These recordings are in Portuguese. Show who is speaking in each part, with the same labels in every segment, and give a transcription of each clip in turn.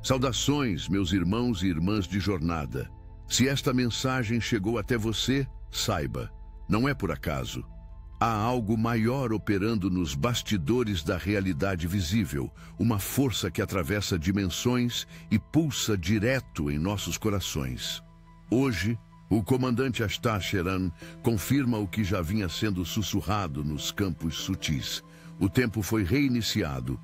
Speaker 1: Saudações, meus irmãos e irmãs de jornada. Se esta mensagem chegou até você, saiba, não é por acaso. Há algo maior operando nos bastidores da realidade visível, uma força que atravessa dimensões e pulsa direto em nossos corações. Hoje, o comandante Ashtar Sheran confirma o que já vinha sendo sussurrado nos campos sutis. O tempo foi reiniciado.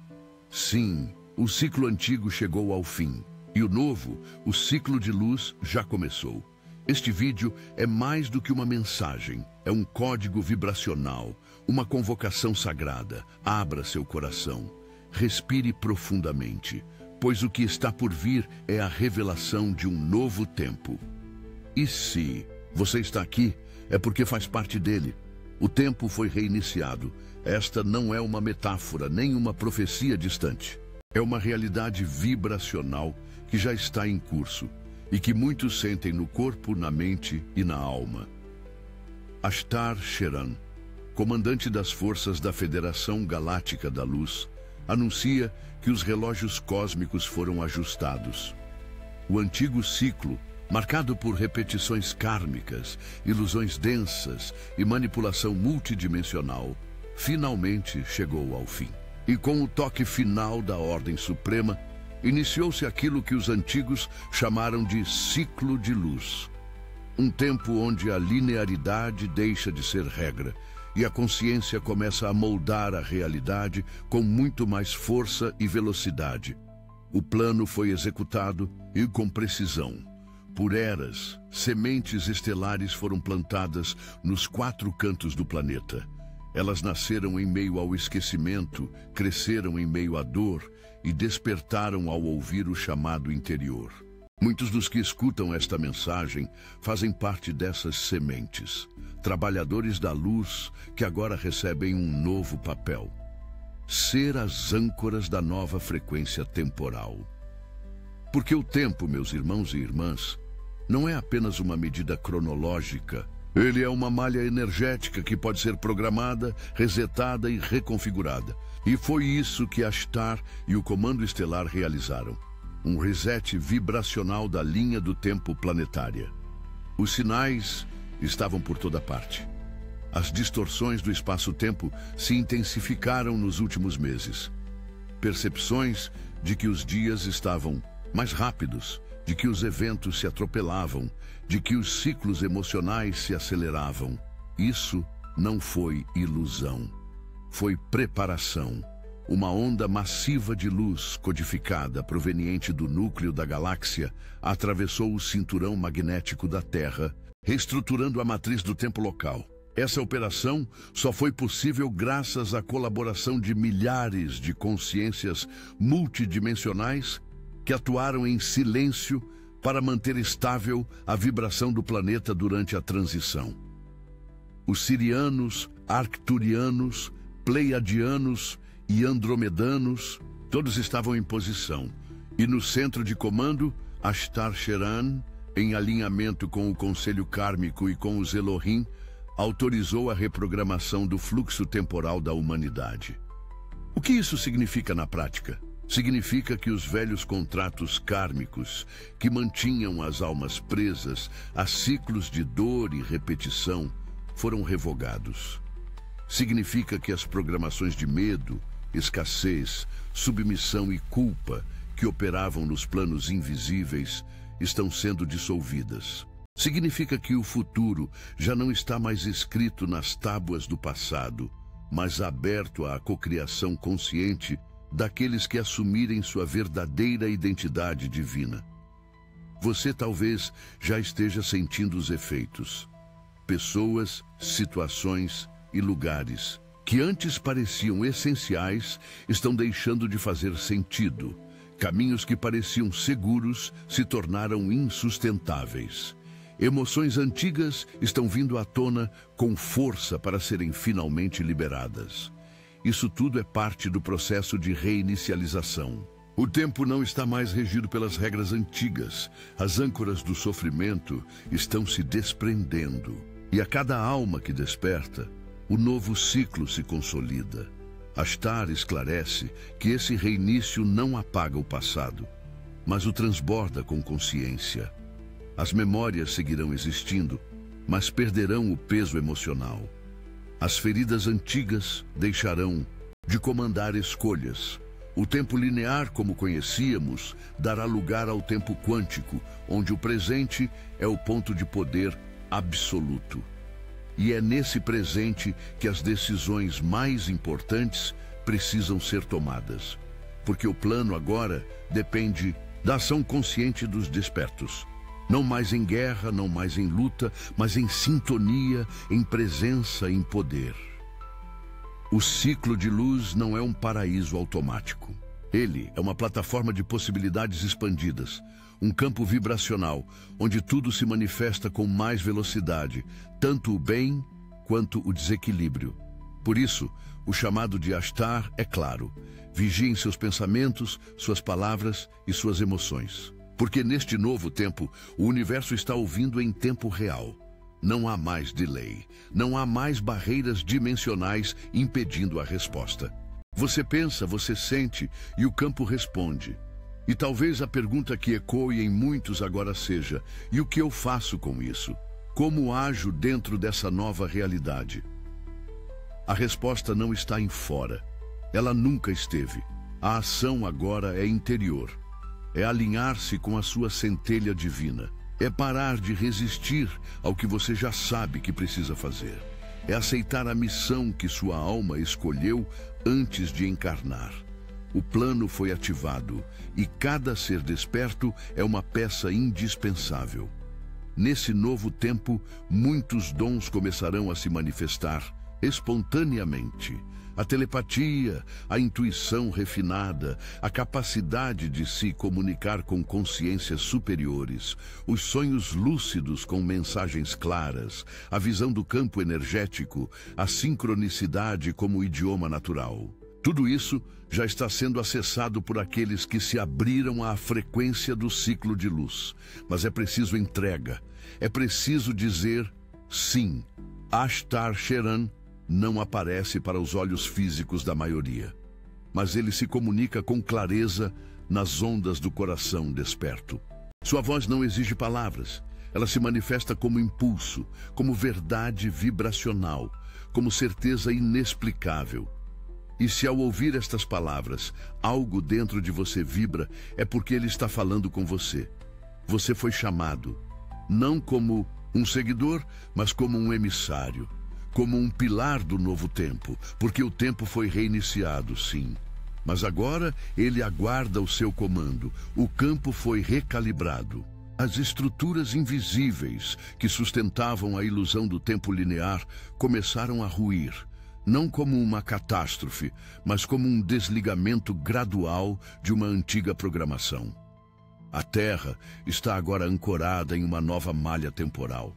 Speaker 1: Sim, o ciclo antigo chegou ao fim. E o novo, o ciclo de luz, já começou. Este vídeo é mais do que uma mensagem. É um código vibracional, uma convocação sagrada. Abra seu coração. Respire profundamente, pois o que está por vir é a revelação de um novo tempo. E se você está aqui, é porque faz parte dele. O tempo foi reiniciado. Esta não é uma metáfora, nem uma profecia distante. É uma realidade vibracional que já está em curso e que muitos sentem no corpo, na mente e na alma. Ashtar Sheran, comandante das forças da Federação Galáctica da Luz, anuncia que os relógios cósmicos foram ajustados. O antigo ciclo, marcado por repetições kármicas, ilusões densas e manipulação multidimensional, finalmente chegou ao fim. E com o toque final da Ordem Suprema, iniciou-se aquilo que os antigos chamaram de ciclo de luz. Um tempo onde a linearidade deixa de ser regra e a consciência começa a moldar a realidade com muito mais força e velocidade. O plano foi executado e com precisão. Por eras, sementes estelares foram plantadas nos 4 cantos do planeta. Elas nasceram em meio ao esquecimento, cresceram em meio à dor e despertaram ao ouvir o chamado interior. Muitos dos que escutam esta mensagem fazem parte dessas sementes, trabalhadores da luz que agora recebem um novo papel: ser as âncoras da nova frequência temporal. Porque o tempo, meus irmãos e irmãs, não é apenas uma medida cronológica. Ele é uma malha energética que pode ser programada, resetada e reconfigurada. E foi isso que Ashtar e o Comando Estelar realizaram. Um reset vibracional da linha do tempo planetária. Os sinais estavam por toda parte. As distorções do espaço-tempo se intensificaram nos últimos meses. Percepções de que os dias estavam mais rápidos, de que os eventos se atropelavam, de que os ciclos emocionais se aceleravam. Isso não foi ilusão. Foi preparação. Uma onda massiva de luz codificada proveniente do núcleo da galáxia atravessou o cinturão magnético da Terra, reestruturando a matriz do tempo local. Essa operação só foi possível graças à colaboração de milhares de consciências multidimensionais que atuaram em silêncio para manter estável a vibração do planeta durante a transição. Os sirianos, arcturianos, pleiadianos e andromedanos, todos estavam em posição. E no centro de comando, Ashtar Sheran, em alinhamento com o Conselho Kármico e com os Elohim, autorizou a reprogramação do fluxo temporal da humanidade. O que isso significa na prática? Significa que os velhos contratos kármicos que mantinham as almas presas a ciclos de dor e repetição foram revogados. Significa que as programações de medo, escassez, submissão e culpa que operavam nos planos invisíveis estão sendo dissolvidas. Significa que o futuro já não está mais escrito nas tábuas do passado, mas aberto à cocriação consciente daqueles que assumirem sua verdadeira identidade divina. Você talvez já esteja sentindo os efeitos. Pessoas, situações e lugares que antes pareciam essenciais estão deixando de fazer sentido. Caminhos que pareciam seguros se tornaram insustentáveis. Emoções antigas estão vindo à tona com força para serem finalmente liberadas. Isso tudo é parte do processo de reinicialização. O tempo não está mais regido pelas regras antigas. As âncoras do sofrimento estão se desprendendo. E a cada alma que desperta, o novo ciclo se consolida. Ashtar esclarece que esse reinício não apaga o passado. mas o transborda com consciência. As memórias seguirão existindo, mas perderão o peso emocional. As feridas antigas deixarão de comandar escolhas. O tempo linear, como conhecíamos, dará lugar ao tempo quântico, onde o presente é o ponto de poder absoluto. E é nesse presente que as decisões mais importantes precisam ser tomadas. Porque o plano agora depende da ação consciente dos despertos. Não mais em guerra, não mais em luta, mas em sintonia, em presença, em poder. O ciclo de luz não é um paraíso automático. Ele é uma plataforma de possibilidades expandidas, um campo vibracional, onde tudo se manifesta com mais velocidade, tanto o bem quanto o desequilíbrio. Por isso, o chamado de Ashtar é claro: vigiem seus pensamentos, suas palavras e suas emoções. Porque neste novo tempo, o universo está ouvindo em tempo real. Não há mais delay, não há mais barreiras dimensionais impedindo a resposta. Você pensa, você sente e o campo responde. E talvez a pergunta que ecoe em muitos agora seja: e o que eu faço com isso? Como ajo dentro dessa nova realidade? A resposta não está em fora. Ela nunca esteve. A ação agora é interior. É alinhar-se com a sua centelha divina. É parar de resistir ao que você já sabe que precisa fazer. É aceitar a missão que sua alma escolheu antes de encarnar. O plano foi ativado e cada ser desperto é uma peça indispensável. Nesse novo tempo, muitos dons começarão a se manifestar espontaneamente. A telepatia, a intuição refinada, a capacidade de se comunicar com consciências superiores, os sonhos lúcidos com mensagens claras, a visão do campo energético, a sincronicidade como idioma natural. Tudo isso já está sendo acessado por aqueles que se abriram à frequência do ciclo de luz. Mas é preciso entrega. É preciso dizer sim. Ashtar Sheran não aparece para os olhos físicos da maioria, mas ele se comunica com clareza nas ondas do coração desperto. Sua voz não exige palavras, ela se manifesta como impulso, como verdade vibracional, como certeza inexplicável. E se ao ouvir estas palavras, algo dentro de você vibra, é porque ele está falando com você. Você foi chamado, não como um seguidor, mas como um emissário. Como um pilar do novo tempo, porque o tempo foi reiniciado, sim. Mas agora ele aguarda o seu comando. O campo foi recalibrado. As estruturas invisíveis que sustentavam a ilusão do tempo linear começaram a ruir, não como uma catástrofe, mas como um desligamento gradual de uma antiga programação. A Terra está agora ancorada em uma nova malha temporal,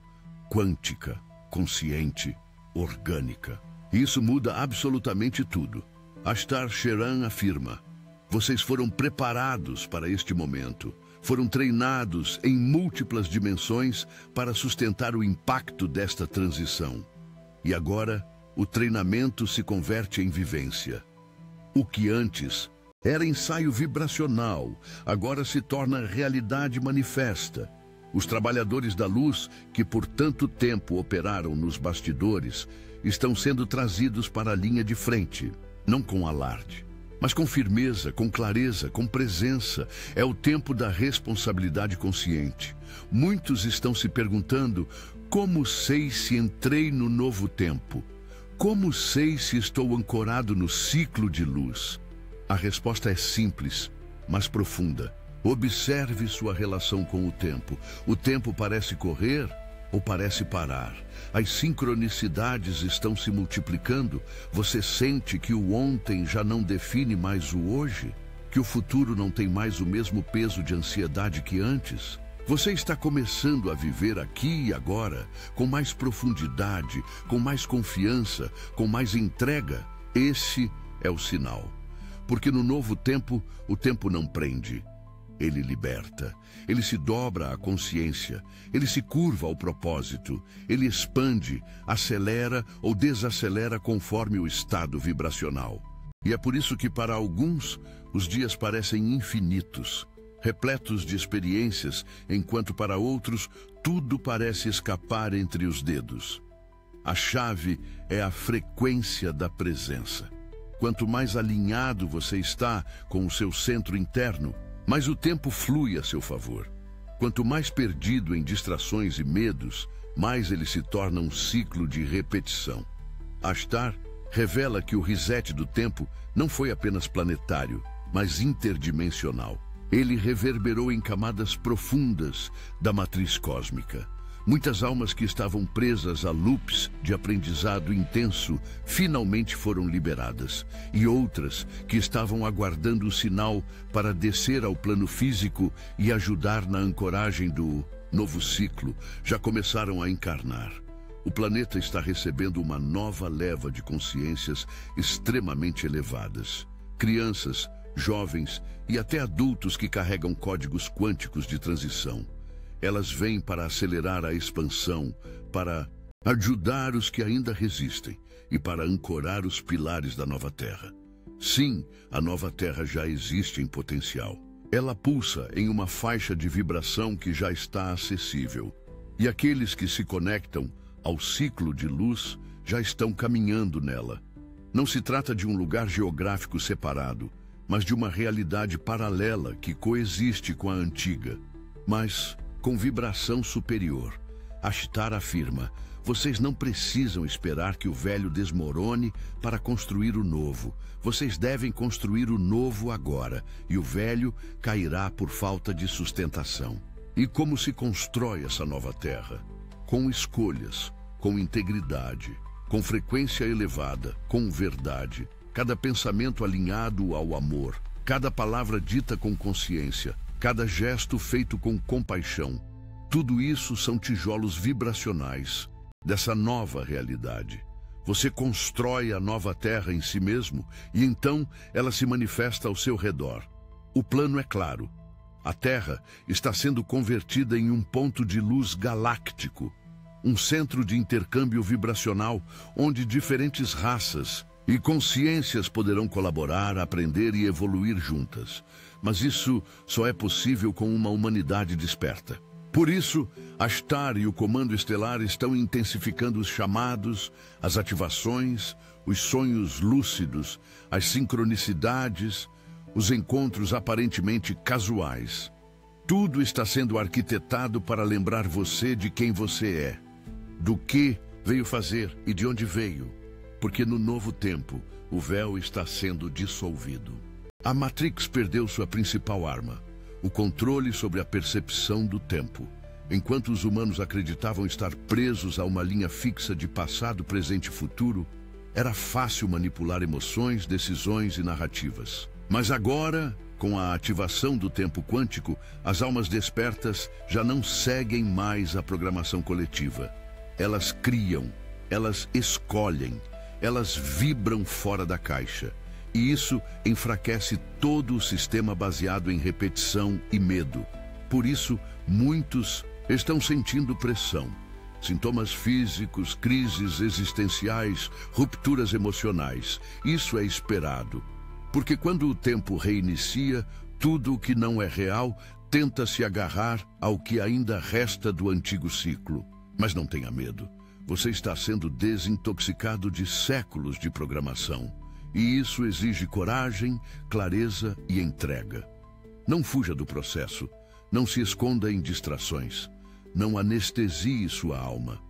Speaker 1: quântica, consciente, orgânica. Isso muda absolutamente tudo. Ashtar Sheran afirma: vocês foram preparados para este momento. Foram treinados em múltiplas dimensões para sustentar o impacto desta transição. E agora, o treinamento se converte em vivência. O que antes era ensaio vibracional, agora se torna realidade manifesta. Os trabalhadores da luz, que por tanto tempo operaram nos bastidores, estão sendo trazidos para a linha de frente, não com alarde, mas com firmeza, com clareza, com presença. É o tempo da responsabilidade consciente. Muitos estão se perguntando: como sei se entrei no novo tempo? Como sei se estou ancorado no ciclo de luz? A resposta é simples, mas profunda. Observe sua relação com o tempo. O tempo parece correr ou parece parar? As sincronicidades estão se multiplicando. Você sente que o ontem já não define mais o hoje? Que o futuro não tem mais o mesmo peso de ansiedade que antes? Você está começando a viver aqui e agora, com mais profundidade, com mais confiança, com mais entrega? Esse é o sinal. Porque no novo tempo, o tempo não prende. Ele liberta, ele se dobra à consciência, ele se curva ao propósito, ele expande, acelera ou desacelera conforme o estado vibracional. E é por isso que para alguns, os dias parecem infinitos. repletos de experiências, enquanto para outros tudo parece escapar entre os dedos. A chave é a frequência da presença. Quanto mais alinhado você está com o seu centro interno, mais o tempo flui a seu favor. Quanto mais perdido em distrações e medos, mais ele se torna um ciclo de repetição. Ashtar revela que o reset do tempo não foi apenas planetário, mas interdimensional. Ele reverberou em camadas profundas da matriz cósmica. Muitas almas que estavam presas a loops de aprendizado intenso finalmente foram liberadas, e outras que estavam aguardando o sinal para descer ao plano físico e ajudar na ancoragem do novo ciclo já começaram a encarnar. O planeta está recebendo uma nova leva de consciências extremamente elevadas. Crianças, jovens e até adultos que carregam códigos quânticos de transição. Elas vêm para acelerar a expansão, para ajudar os que ainda resistem e para ancorar os pilares da nova Terra. Sim, a nova Terra já existe em potencial. Ela pulsa em uma faixa de vibração que já está acessível. E aqueles que se conectam ao ciclo de luz já estão caminhando nela. Não se trata de um lugar geográfico separado, mas de uma realidade paralela que coexiste com a antiga, mas com vibração superior. Ashtar afirma: vocês não precisam esperar que o velho desmorone para construir o novo. Vocês devem construir o novo agora, e o velho cairá por falta de sustentação. E como se constrói essa nova terra? Com escolhas, com integridade, com frequência elevada, com verdade, cada pensamento alinhado ao amor, cada palavra dita com consciência, cada gesto feito com compaixão. Tudo isso são tijolos vibracionais dessa nova realidade. Você constrói a nova Terra em si mesmo e então ela se manifesta ao seu redor. O plano é claro. A Terra está sendo convertida em um ponto de luz galáctico, um centro de intercâmbio vibracional onde diferentes raças e consciências poderão colaborar, aprender e evoluir juntas. Mas isso só é possível com uma humanidade desperta. Por isso, Ashtar e o Comando Estelar estão intensificando os chamados, as ativações, os sonhos lúcidos, as sincronicidades, os encontros aparentemente casuais. Tudo está sendo arquitetado para lembrar você de quem você é, do que veio fazer e de onde veio. Porque no novo tempo, o véu está sendo dissolvido. A Matrix perdeu sua principal arma, o controle sobre a percepção do tempo. Enquanto os humanos acreditavam estar presos a uma linha fixa de passado, presente e futuro, era fácil manipular emoções, decisões e narrativas. Mas agora, com a ativação do tempo quântico, as almas despertas já não seguem mais a programação coletiva. Elas criam, elas escolhem, elas vibram fora da caixa. E isso enfraquece todo o sistema baseado em repetição e medo. Por isso, muitos estão sentindo pressão. Sintomas físicos, crises existenciais, rupturas emocionais. Isso é esperado. Porque quando o tempo reinicia, tudo o que não é real tenta se agarrar ao que ainda resta do antigo ciclo. Mas não tenha medo. Você está sendo desintoxicado de séculos de programação. E isso exige coragem, clareza e entrega. Não fuja do processo. Não se esconda em distrações. Não anestesie sua alma.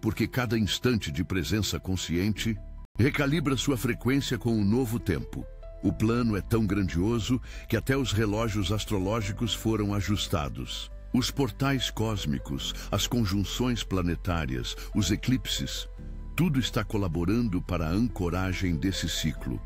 Speaker 1: Porque cada instante de presença consciente recalibra sua frequência com o novo tempo. O plano é tão grandioso que até os relógios astrológicos foram ajustados. Os portais cósmicos, as conjunções planetárias, os eclipses, tudo está colaborando para a ancoragem desse ciclo.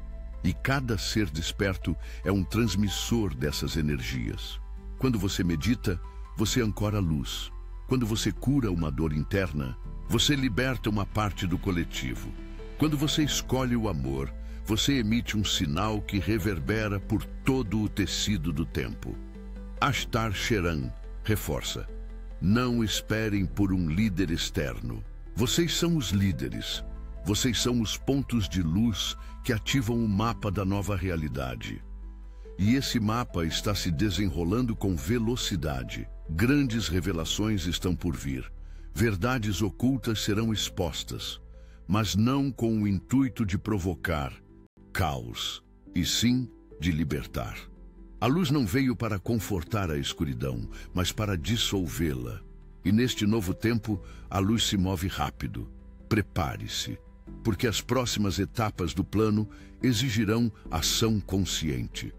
Speaker 1: E cada ser desperto é um transmissor dessas energias. Quando você medita, você ancora a luz. Quando você cura uma dor interna, você liberta uma parte do coletivo. Quando você escolhe o amor, você emite um sinal que reverbera por todo o tecido do tempo. Ashtar Sheran reforça: não esperem por um líder externo. Vocês são os líderes. Vocês são os pontos de luz que ativam o mapa da nova realidade. E esse mapa está se desenrolando com velocidade. Grandes revelações estão por vir. Verdades ocultas serão expostas, mas não com o intuito de provocar caos, e sim de libertar. A luz não veio para confortar a escuridão, mas para dissolvê-la. E neste novo tempo, a luz se move rápido. Prepare-se, porque as próximas etapas do plano exigirão ação consciente.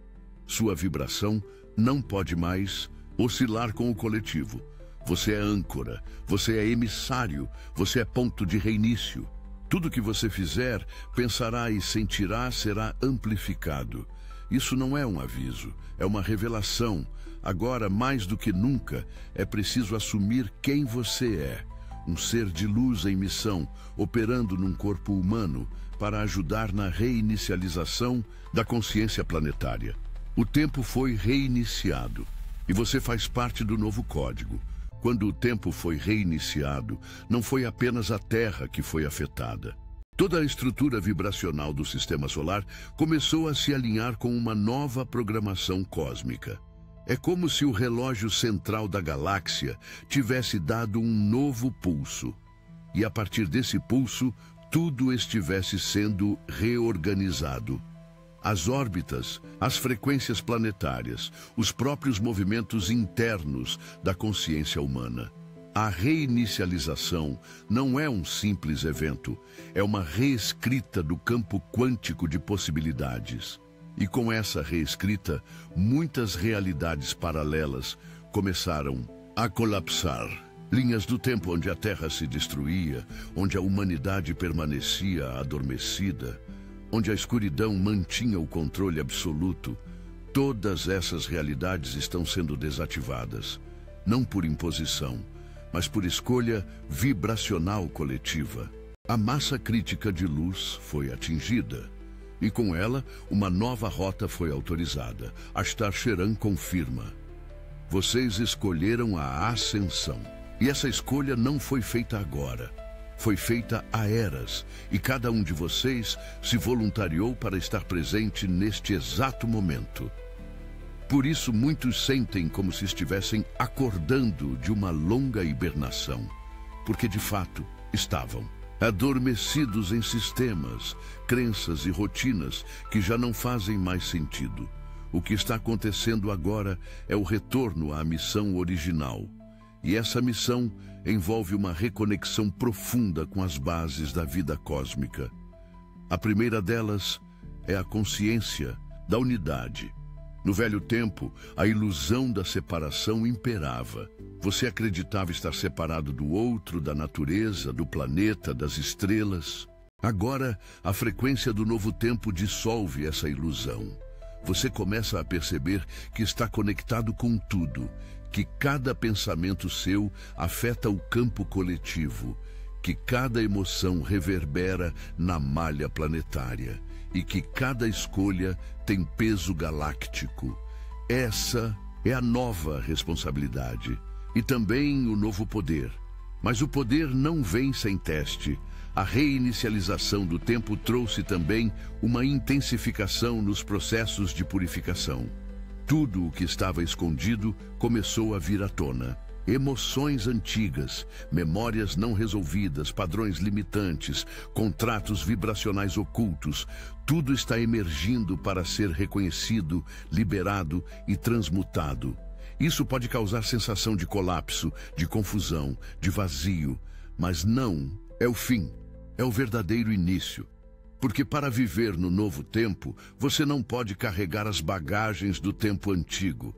Speaker 1: Sua vibração não pode mais oscilar com o coletivo. Você é âncora, você é emissário, você é ponto de reinício. Tudo que você fizer, pensará e sentirá será amplificado. Isso não é um aviso, é uma revelação. Agora, mais do que nunca, é preciso assumir quem você é. Um ser de luz em missão, operando num corpo humano, para ajudar na reinicialização da consciência planetária. O tempo foi reiniciado, e você faz parte do novo código. Quando o tempo foi reiniciado, não foi apenas a Terra que foi afetada. Toda a estrutura vibracional do Sistema Solar começou a se alinhar com uma nova programação cósmica. É como se o relógio central da galáxia tivesse dado um novo pulso. E a partir desse pulso, tudo estivesse sendo reorganizado. As órbitas, as frequências planetárias, os próprios movimentos internos da consciência humana. A reinicialização não é um simples evento, é uma reescrita do campo quântico de possibilidades. E com essa reescrita, muitas realidades paralelas começaram a colapsar. Linhas do tempo onde a Terra se destruía, onde a humanidade permanecia adormecida, onde a escuridão mantinha o controle absoluto. Todas essas realidades estão sendo desativadas, não por imposição, mas por escolha vibracional coletiva. A massa crítica de luz foi atingida, e com ela, uma nova rota foi autorizada. Ashtar Sheran confirma. Vocês escolheram a ascensão, e essa escolha não foi feita agora. Foi feita há eras, e cada um de vocês se voluntariou para estar presente neste exato momento. Por isso, muitos sentem como se estivessem acordando de uma longa hibernação, porque de fato estavam adormecidos em sistemas, crenças e rotinas que já não fazem mais sentido. O que está acontecendo agora é o retorno à missão original. E essa missão envolve uma reconexão profunda com as bases da vida cósmica. A primeira delas é a consciência da unidade. No velho tempo, a ilusão da separação imperava. Você acreditava estar separado do outro, da natureza, do planeta, das estrelas. Agora, a frequência do novo tempo dissolve essa ilusão. Você começa a perceber que está conectado com tudo, que cada pensamento seu afeta o campo coletivo, que cada emoção reverbera na malha planetária e que cada escolha tem peso galáctico. Essa é a nova responsabilidade e também o novo poder. Mas o poder não vem sem teste. A reinicialização do tempo trouxe também uma intensificação nos processos de purificação. Tudo o que estava escondido começou a vir à tona. Emoções antigas, memórias não resolvidas, padrões limitantes, contratos vibracionais ocultos, tudo está emergindo para ser reconhecido, liberado e transmutado. Isso pode causar sensação de colapso, de confusão, de vazio, mas não é o fim, é o verdadeiro início. Porque para viver no novo tempo, você não pode carregar as bagagens do tempo antigo.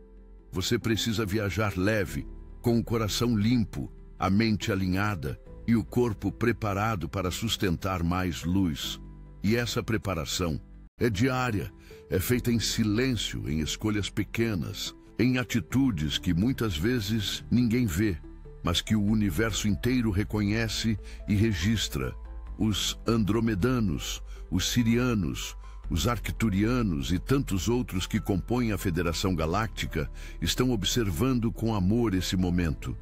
Speaker 1: Você precisa viajar leve, com o coração limpo, a mente alinhada e o corpo preparado para sustentar mais luz. E essa preparação é diária, é feita em silêncio, em escolhas pequenas, em atitudes que muitas vezes ninguém vê, mas que o universo inteiro reconhece e registra. Os andromedanos, os sirianos, os arcturianos e tantos outros que compõem a Federação Galáctica estão observando com amor esse momento.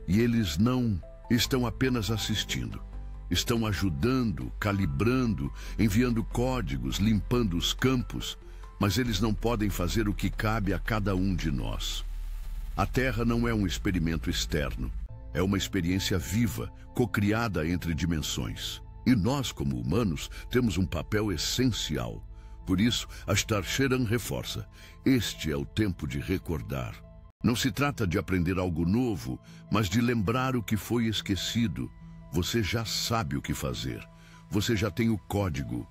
Speaker 1: E eles não estão apenas assistindo. Estão ajudando, calibrando, enviando códigos, limpando os campos, mas eles não podem fazer o que cabe a cada um de nós. A Terra não é um experimento externo, é uma experiência viva, cocriada entre dimensões. E nós, como humanos, temos um papel essencial. Por isso, Ashtar Sheran reforça: este é o tempo de recordar. Não se trata de aprender algo novo, mas de lembrar o que foi esquecido. Você já sabe o que fazer. Você já tem o código.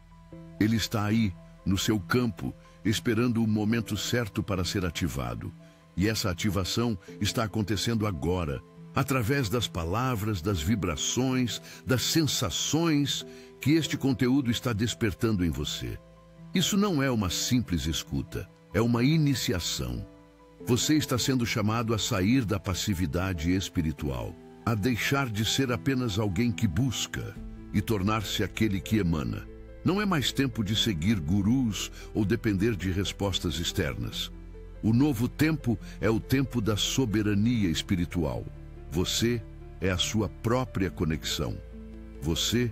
Speaker 1: Ele está aí, no seu campo, esperando o momento certo para ser ativado. E essa ativação está acontecendo agora, através das palavras, das vibrações, das sensações que este conteúdo está despertando em você. Isso não é uma simples escuta, é uma iniciação. Você está sendo chamado a sair da passividade espiritual, a deixar de ser apenas alguém que busca e tornar-se aquele que emana. Não é mais tempo de seguir gurus ou depender de respostas externas. O novo tempo é o tempo da soberania espiritual. Você é a sua própria conexão. Você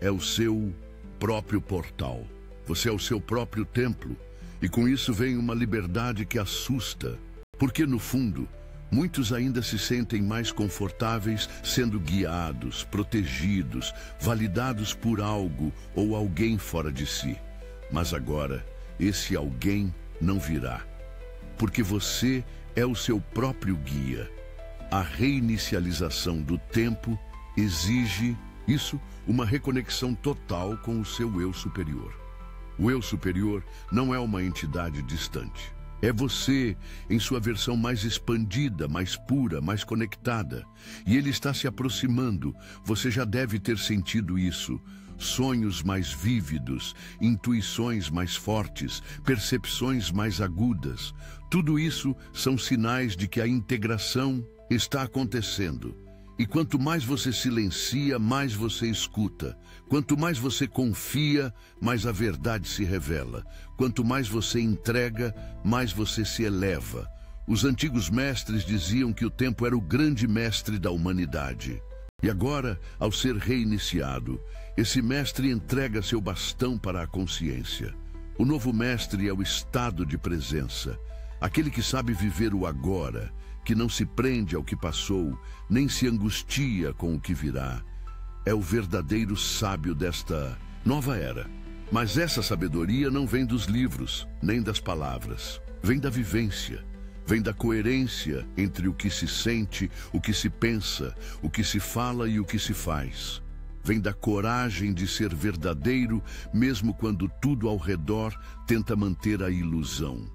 Speaker 1: é o seu próprio portal. Você é o seu próprio templo. E com isso vem uma liberdade que assusta. Porque, no fundo, muitos ainda se sentem mais confortáveis sendo guiados, protegidos, validados por algo ou alguém fora de si. Mas agora, esse alguém não virá. Porque você é o seu próprio guia. A reinicialização do tempo exige, uma reconexão total com o seu eu superior. O eu superior não é uma entidade distante. É você em sua versão mais expandida, mais pura, mais conectada. E ele está se aproximando. Você já deve ter sentido isso. Sonhos mais vívidos, intuições mais fortes, percepções mais agudas. Tudo isso são sinais de que a integração está acontecendo. E quanto mais você silencia, mais você escuta. Quanto mais você confia, mais a verdade se revela. Quanto mais você entrega, mais você se eleva. Os antigos mestres diziam que o tempo era o grande mestre da humanidade. E agora, ao ser reiniciado, esse mestre entrega seu bastão para a consciência. O novo mestre é o estado de presença, aquele que sabe viver o agora, que não se prende ao que passou, nem se angustia com o que virá. É o verdadeiro sábio desta nova era. Mas essa sabedoria não vem dos livros, nem das palavras. Vem da vivência. Vem da coerência entre o que se sente, o que se pensa, o que se fala e o que se faz. Vem da coragem de ser verdadeiro, mesmo quando tudo ao redor tenta manter a ilusão.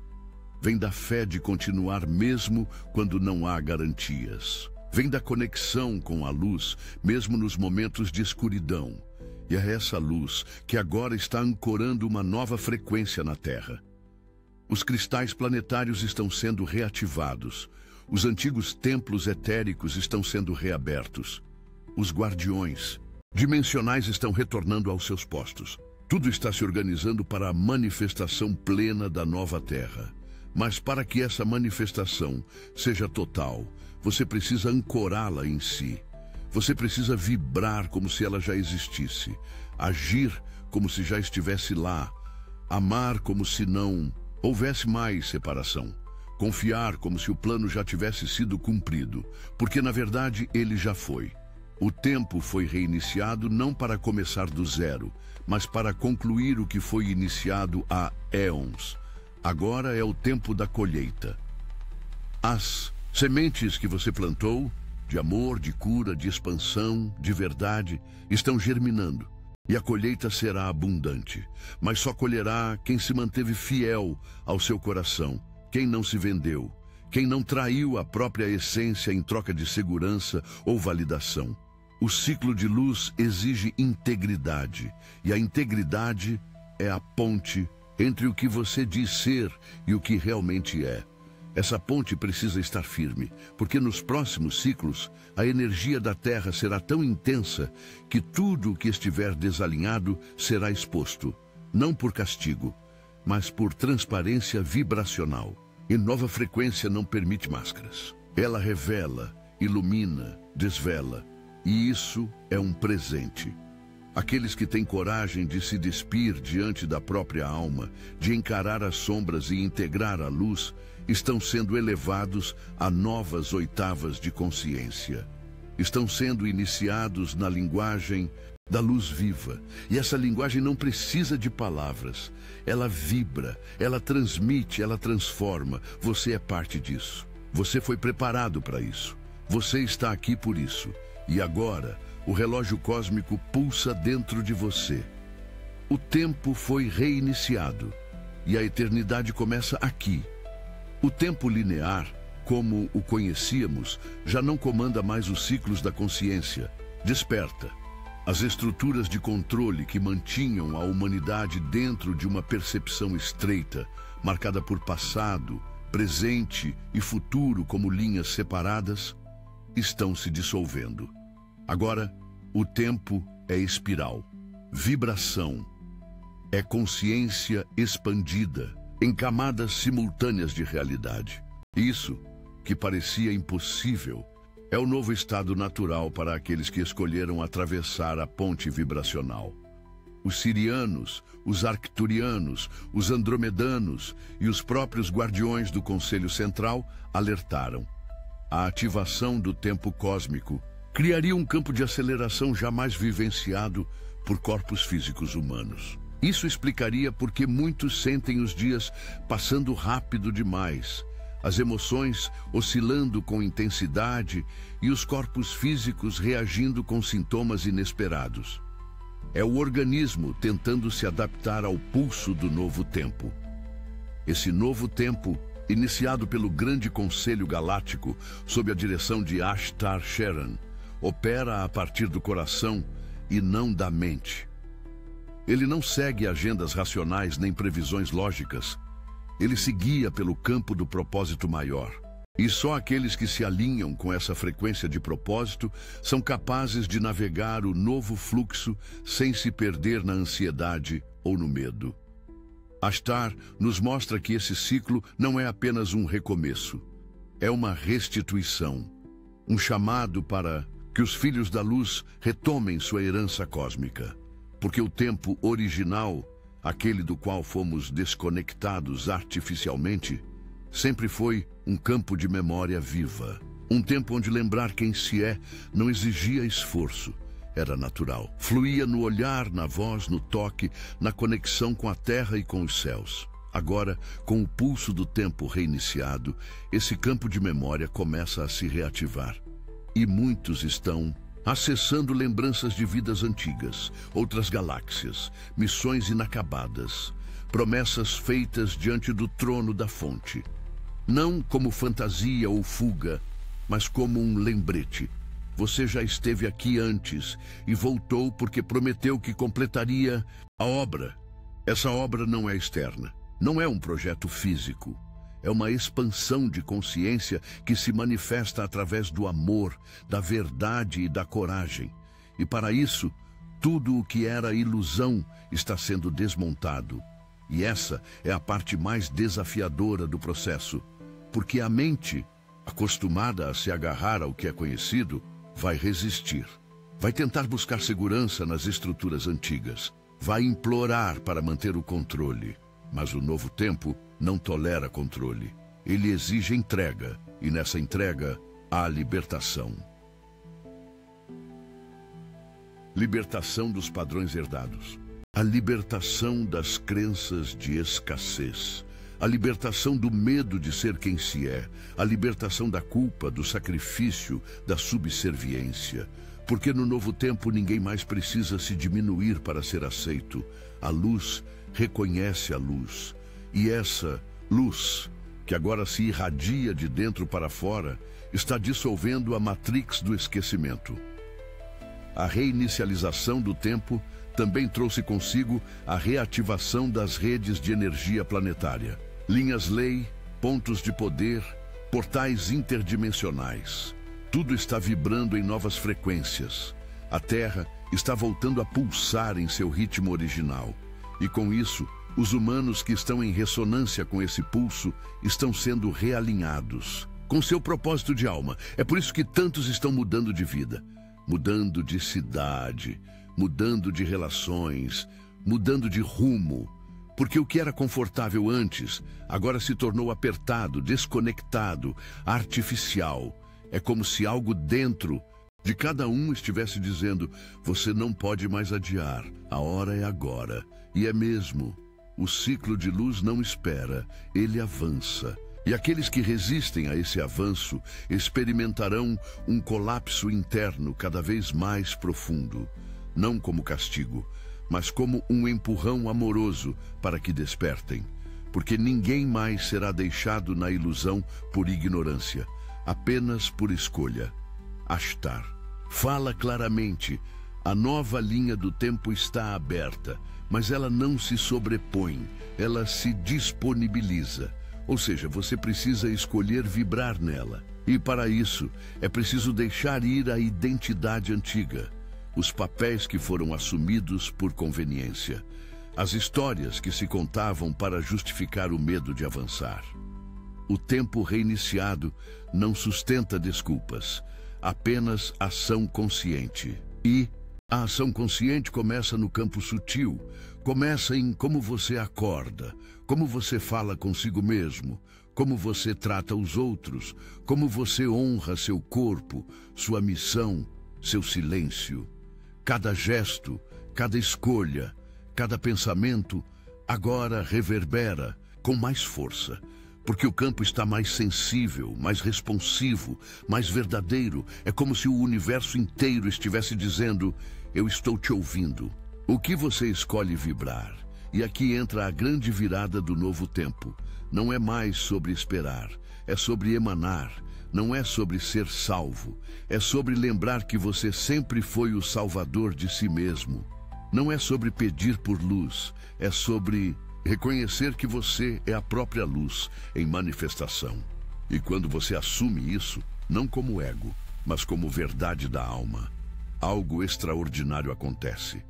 Speaker 1: Vem da fé de continuar mesmo quando não há garantias. Vem da conexão com a luz, mesmo nos momentos de escuridão. E é essa luz que agora está ancorando uma nova frequência na Terra. Os cristais planetários estão sendo reativados. Os antigos templos etéricos estão sendo reabertos. Os guardiões dimensionais estão retornando aos seus postos. Tudo está se organizando para a manifestação plena da nova Terra. Mas para que essa manifestação seja total, você precisa ancorá-la em si. Você precisa vibrar como se ela já existisse, agir como se já estivesse lá, amar como se não houvesse mais separação, confiar como se o plano já tivesse sido cumprido, porque na verdade ele já foi. O tempo foi reiniciado não para começar do zero, mas para concluir o que foi iniciado há éons. Agora é o tempo da colheita. As sementes que você plantou, de amor, de cura, de expansão, de verdade, estão germinando. E a colheita será abundante. Mas só colherá quem se manteve fiel ao seu coração, quem não se vendeu, quem não traiu a própria essência em troca de segurança ou validação. O ciclo de luz exige integridade, e a integridade é a ponte entre o que você diz ser e o que realmente é. Essa ponte precisa estar firme, porque nos próximos ciclos, a energia da Terra será tão intensa que tudo o que estiver desalinhado será exposto, não por castigo, mas por transparência vibracional. E nova frequência não permite máscaras. Ela revela, ilumina, desvela, e isso é um presente. Aqueles que têm coragem de se despir diante da própria alma, de encarar as sombras e integrar a luz, estão sendo elevados a novas oitavas de consciência. Estão sendo iniciados na linguagem da luz viva. E essa linguagem não precisa de palavras. Ela vibra, ela transmite, ela transforma. Você é parte disso. Você foi preparado para isso. Você está aqui por isso. E agora, o relógio cósmico pulsa dentro de você. O tempo foi reiniciado. E a eternidade começa aqui. O tempo linear, como o conhecíamos, já não comanda mais os ciclos da consciência. Desperta. As estruturas de controle que mantinham a humanidade dentro de uma percepção estreita, marcada por passado, presente e futuro como linhas separadas, estão se dissolvendo. Agora, o tempo é espiral. Vibração é consciência expandida em camadas simultâneas de realidade. Isso, que parecia impossível, é o novo estado natural para aqueles que escolheram atravessar a ponte vibracional. Os sirianos, os arcturianos, os andromedanos e os próprios guardiões do Conselho Central alertaram. A ativação do tempo cósmico criaria um campo de aceleração jamais vivenciado por corpos físicos humanos. Isso explicaria por que muitos sentem os dias passando rápido demais, as emoções oscilando com intensidade e os corpos físicos reagindo com sintomas inesperados. É o organismo tentando se adaptar ao pulso do novo tempo. Esse novo tempo, iniciado pelo Grande Conselho Galáctico, sob a direção de Ashtar Sheran, opera a partir do coração e não da mente. Ele não segue agendas racionais nem previsões lógicas. Ele se guia pelo campo do propósito maior. E só aqueles que se alinham com essa frequência de propósito são capazes de navegar o novo fluxo sem se perder na ansiedade ou no medo. Ashtar nos mostra que esse ciclo não é apenas um recomeço. É uma restituição. Um chamado para que os filhos da luz retomem sua herança cósmica. Porque o tempo original, aquele do qual fomos desconectados artificialmente, sempre foi um campo de memória viva. Um tempo onde lembrar quem se é não exigia esforço. Era natural. Fluía no olhar, na voz, no toque, na conexão com a terra e com os céus. Agora, com o pulso do tempo reiniciado, esse campo de memória começa a se reativar. E muitos estão acessando lembranças de vidas antigas, outras galáxias, missões inacabadas, promessas feitas diante do trono da fonte. Não como fantasia ou fuga, mas como um lembrete. Você já esteve aqui antes e voltou porque prometeu que completaria a obra. Essa obra não é externa, não é um projeto físico. É uma expansão de consciência que se manifesta através do amor, da verdade e da coragem. E para isso, tudo o que era ilusão está sendo desmontado. E essa é a parte mais desafiadora do processo, porque a mente, acostumada a se agarrar ao que é conhecido, vai resistir. Vai tentar buscar segurança nas estruturas antigas. Vai implorar para manter o controle. Mas o novo tempo não tolera controle. Ele exige entrega, e nessa entrega há libertação. Libertação dos padrões herdados. A libertação das crenças de escassez. A libertação do medo de ser quem se é. A libertação da culpa, do sacrifício, da subserviência. Porque no novo tempo ninguém mais precisa se diminuir para ser aceito. A luz reconhece a luz. E essa luz, que agora se irradia de dentro para fora, está dissolvendo a matrix do esquecimento. A reinicialização do tempo também trouxe consigo a reativação das redes de energia planetária. Linhas-lei, pontos de poder, portais interdimensionais. Tudo está vibrando em novas frequências. A Terra está voltando a pulsar em seu ritmo original. E com isso, os humanos que estão em ressonância com esse pulso estão sendo realinhados com seu propósito de alma. É por isso que tantos estão mudando de vida, mudando de cidade, mudando de relações, mudando de rumo, porque o que era confortável antes, agora se tornou apertado, desconectado, artificial. É como se algo dentro de cada um estivesse dizendo: você não pode mais adiar, a hora é agora. E é mesmo. O ciclo de luz não espera, ele avança. E aqueles que resistem a esse avanço experimentarão um colapso interno cada vez mais profundo. Não como castigo, mas como um empurrão amoroso para que despertem. Porque ninguém mais será deixado na ilusão por ignorância, apenas por escolha. Ashtar fala claramente: a nova linha do tempo está aberta, mas ela não se sobrepõe, ela se disponibiliza. Ou seja, você precisa escolher vibrar nela. E para isso, é preciso deixar ir a identidade antiga, os papéis que foram assumidos por conveniência, as histórias que se contavam para justificar o medo de avançar. O tempo reiniciado não sustenta desculpas, apenas ação consciente. E a ação consciente começa no campo sutil, começa em como você acorda, como você fala consigo mesmo, como você trata os outros, como você honra seu corpo, sua missão, seu silêncio. Cada gesto, cada escolha, cada pensamento agora reverbera com mais força, porque o campo está mais sensível, mais responsivo, mais verdadeiro. É como se o universo inteiro estivesse dizendo: eu estou te ouvindo. O que você escolhe vibrar? E aqui entra a grande virada do novo tempo. Não é mais sobre esperar, é sobre emanar. Não é sobre ser salvo, é sobre lembrar que você sempre foi o salvador de si mesmo. Não é sobre pedir por luz, é sobre reconhecer que você é a própria luz em manifestação. E quando você assume isso, não como ego, mas como verdade da alma, algo extraordinário acontece.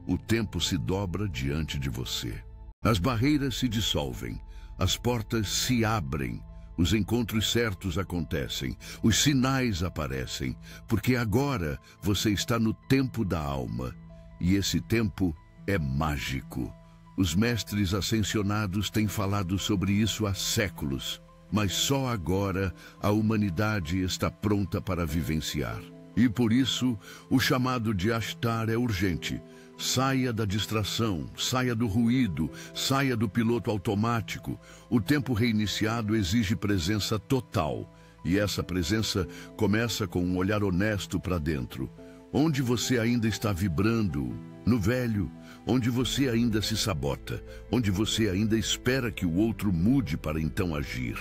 Speaker 1: O tempo se dobra diante de você. As barreiras se dissolvem, as portas se abrem, os encontros certos acontecem, os sinais aparecem, porque agora você está no tempo da alma, e esse tempo é mágico. Os mestres ascensionados têm falado sobre isso há séculos, mas só agora a humanidade está pronta para vivenciar. E por isso, o chamado de Ashtar é urgente. Saia da distração, saia do ruído, saia do piloto automático. O tempo reiniciado exige presença total. E essa presença começa com um olhar honesto para dentro. Onde você ainda está vibrando? No velho. Onde você ainda se sabota? Onde você ainda espera que o outro mude para então agir?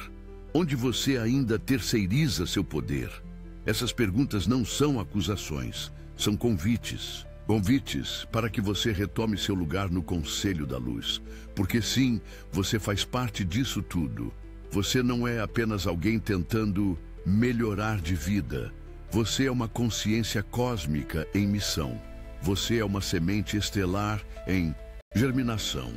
Speaker 1: Onde você ainda terceiriza seu poder? Essas perguntas não são acusações, são convites. Convites para que você retome seu lugar no Conselho da Luz. Porque sim, você faz parte disso tudo. Você não é apenas alguém tentando melhorar de vida. Você é uma consciência cósmica em missão. Você é uma semente estelar em germinação.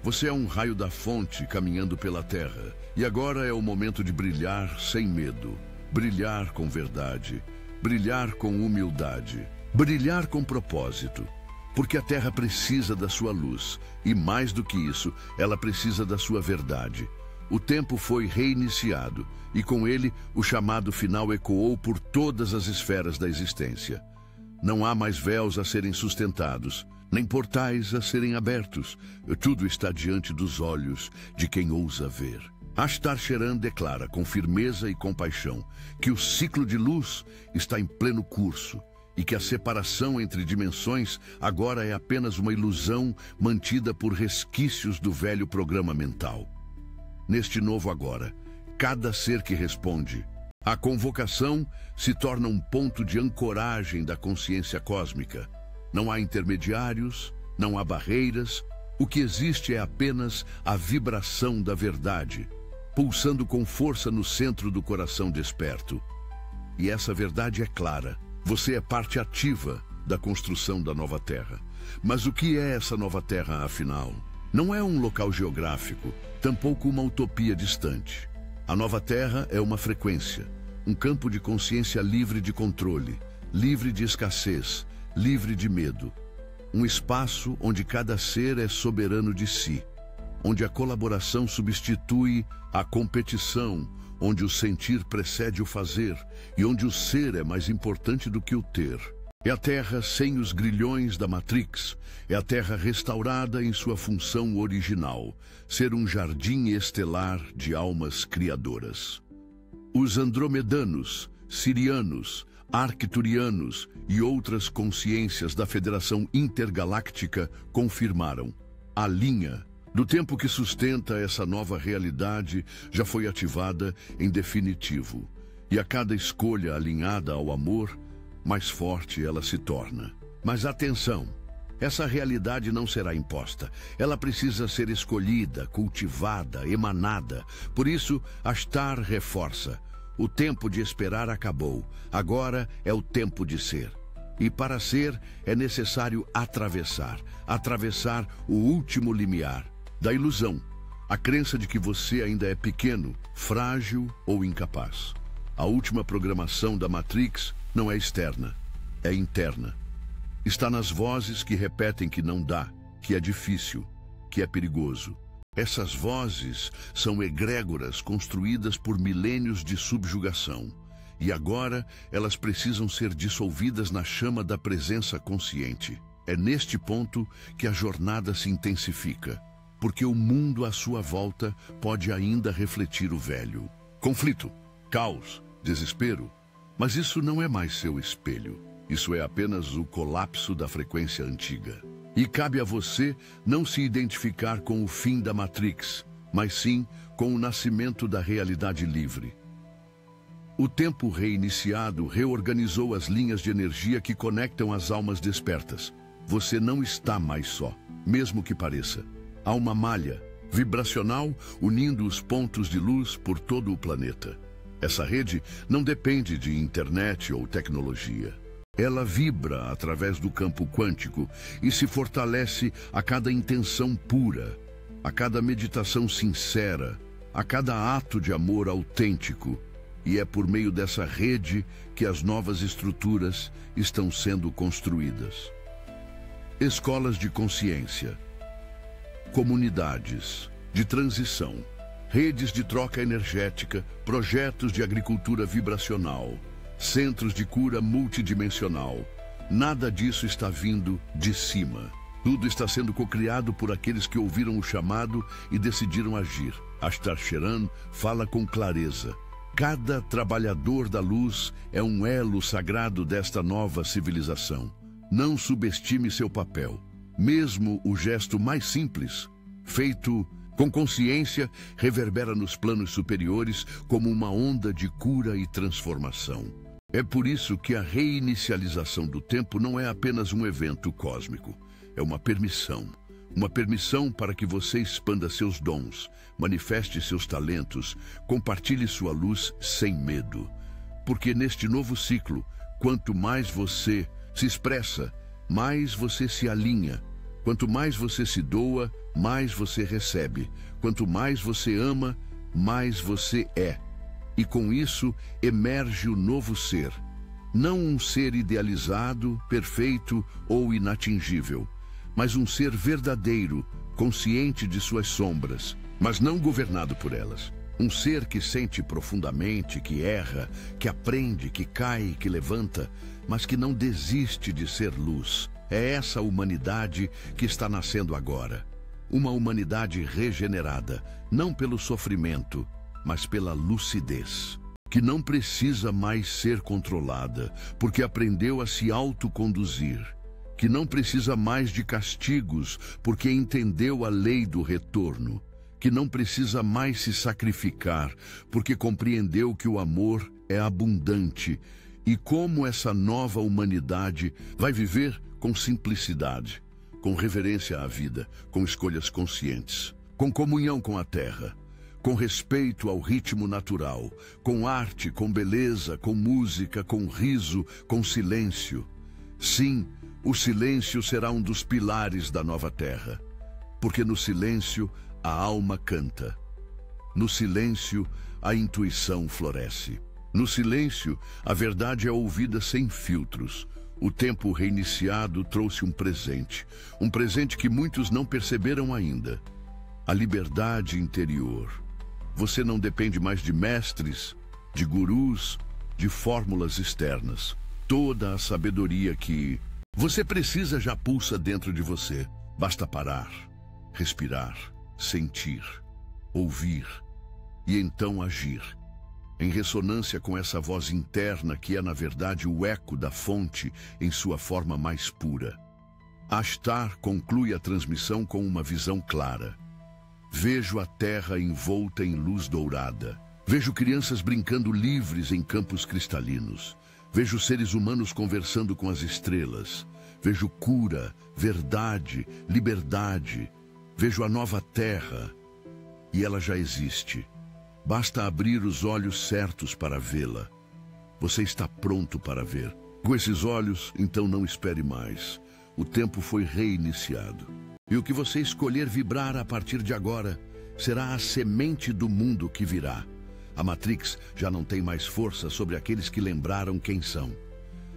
Speaker 1: Você é um raio da fonte caminhando pela terra. E agora é o momento de brilhar sem medo. Brilhar com verdade. Brilhar com humildade. Brilhar com propósito, porque a Terra precisa da sua luz, e mais do que isso, ela precisa da sua verdade. O tempo foi reiniciado, e com ele o chamado final ecoou por todas as esferas da existência. Não há mais véus a serem sustentados, nem portais a serem abertos. Tudo está diante dos olhos de quem ousa ver. Ashtar Sheran declara com firmeza e compaixão que o ciclo de luz está em pleno curso, e que a separação entre dimensões agora é apenas uma ilusão mantida por resquícios do velho programa mental. Neste novo agora, cada ser que responde à convocação se torna um ponto de ancoragem da consciência cósmica. Não há intermediários, não há barreiras. O que existe é apenas a vibração da verdade, pulsando com força no centro do coração desperto. E essa verdade é clara. Você é parte ativa da construção da nova Terra. Mas o que é essa nova Terra, afinal? Não é um local geográfico, tampouco uma utopia distante. A nova Terra é uma frequência, um campo de consciência livre de controle, livre de escassez, livre de medo. Um espaço onde cada ser é soberano de si, onde a colaboração substitui a competição, onde o sentir precede o fazer e onde o ser é mais importante do que o ter. É a Terra sem os grilhões da Matrix, é a Terra restaurada em sua função original, ser um jardim estelar de almas criadoras. Os andromedanos, sirianos, arcturianos e outras consciências da Federação Intergaláctica confirmaram: a linha do tempo que sustenta essa nova realidade já foi ativada em definitivo, e a cada escolha alinhada ao amor, mais forte ela se torna. Mas atenção, essa realidade não será imposta. Ela precisa ser escolhida, cultivada, emanada. Por isso, Ashtar reforça: o tempo de esperar acabou. Agora é o tempo de ser. E para ser, é necessário atravessar o último limiar da ilusão, a crença de que você ainda é pequeno, frágil ou incapaz. A última programação da Matrix não é externa, é interna. Está nas vozes que repetem que não dá, que é difícil, que é perigoso. Essas vozes são egrégoras construídas por milênios de subjugação. E agora elas precisam ser dissolvidas na chama da presença consciente. É neste ponto que a jornada se intensifica, porque o mundo à sua volta pode ainda refletir o velho. Conflito, caos, desespero. Mas isso não é mais seu espelho. Isso é apenas o colapso da frequência antiga. E cabe a você não se identificar com o fim da Matrix, mas sim com o nascimento da realidade livre. O tempo reiniciado reorganizou as linhas de energia que conectam as almas despertas. Você não está mais só, mesmo que pareça. Há uma malha vibracional unindo os pontos de luz por todo o planeta. Essa rede não depende de internet ou tecnologia. Ela vibra através do campo quântico e se fortalece a cada intenção pura, a cada meditação sincera, a cada ato de amor autêntico. E é por meio dessa rede que as novas estruturas estão sendo construídas. Escolas de consciência, comunidades de transição, redes de troca energética, projetos de agricultura vibracional, centros de cura multidimensional. Nada disso está vindo de cima. Tudo está sendo cocriado por aqueles que ouviram o chamado e decidiram agir. Ashtar Sheran fala com clareza: cada trabalhador da luz é um elo sagrado desta nova civilização. Não subestime seu papel. Mesmo o gesto mais simples, feito com consciência, reverbera nos planos superiores como uma onda de cura e transformação. É por isso que a reinicialização do tempo não é apenas um evento cósmico. É uma permissão. Uma permissão para que você expanda seus dons, manifeste seus talentos, compartilhe sua luz sem medo. Porque neste novo ciclo, quanto mais você se expressa, mais você se alinha. Quanto mais você se doa, mais você recebe. Quanto mais você ama, mais você é. E com isso, emerge o novo ser. Não um ser idealizado, perfeito ou inatingível, mas um ser verdadeiro, consciente de suas sombras, mas não governado por elas. Um ser que sente profundamente, que erra, que aprende, que cai, que levanta, mas que não desiste de ser luz. É essa humanidade que está nascendo agora. Uma humanidade regenerada, não pelo sofrimento, mas pela lucidez. Que não precisa mais ser controlada, porque aprendeu a se autoconduzir. Que não precisa mais de castigos, porque entendeu a lei do retorno. Que não precisa mais se sacrificar, porque compreendeu que o amor é abundante. E como essa nova humanidade vai viver com simplicidade, com reverência à vida, com escolhas conscientes, com comunhão com a terra, com respeito ao ritmo natural, com arte, com beleza, com música, com riso, com silêncio. Sim, o silêncio será um dos pilares da nova terra, porque no silêncio a alma canta. No silêncio a intuição floresce. No silêncio a verdade é ouvida sem filtros. O tempo reiniciado trouxe um presente que muitos não perceberam ainda: a liberdade interior. Você não depende mais de mestres, de gurus, de fórmulas externas. Toda a sabedoria que você precisa já pulsa dentro de você. Basta parar, respirar, sentir, ouvir e então agir, em ressonância com essa voz interna que é, na verdade, o eco da fonte em sua forma mais pura. Ashtar conclui a transmissão com uma visão clara. Vejo a terra envolta em luz dourada. Vejo crianças brincando livres em campos cristalinos. Vejo seres humanos conversando com as estrelas. Vejo cura, verdade, liberdade. Vejo a nova terra. E ela já existe. Basta abrir os olhos certos para vê-la. Você está pronto para ver. Com esses olhos, então não espere mais. O tempo foi reiniciado. E o que você escolher vibrar a partir de agora será a semente do mundo que virá. A Matrix já não tem mais força sobre aqueles que lembraram quem são.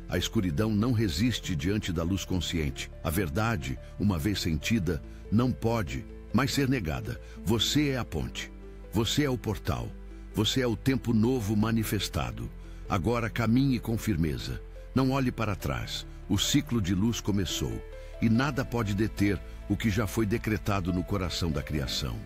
Speaker 1: A escuridão não resiste diante da luz consciente. A verdade, uma vez sentida, não pode mais ser negada. Você é a ponte. Você é o portal. Você é o tempo novo manifestado. Agora caminhe com firmeza. Não olhe para trás. O ciclo de luz começou. E nada pode deter o que já foi decretado no coração da criação.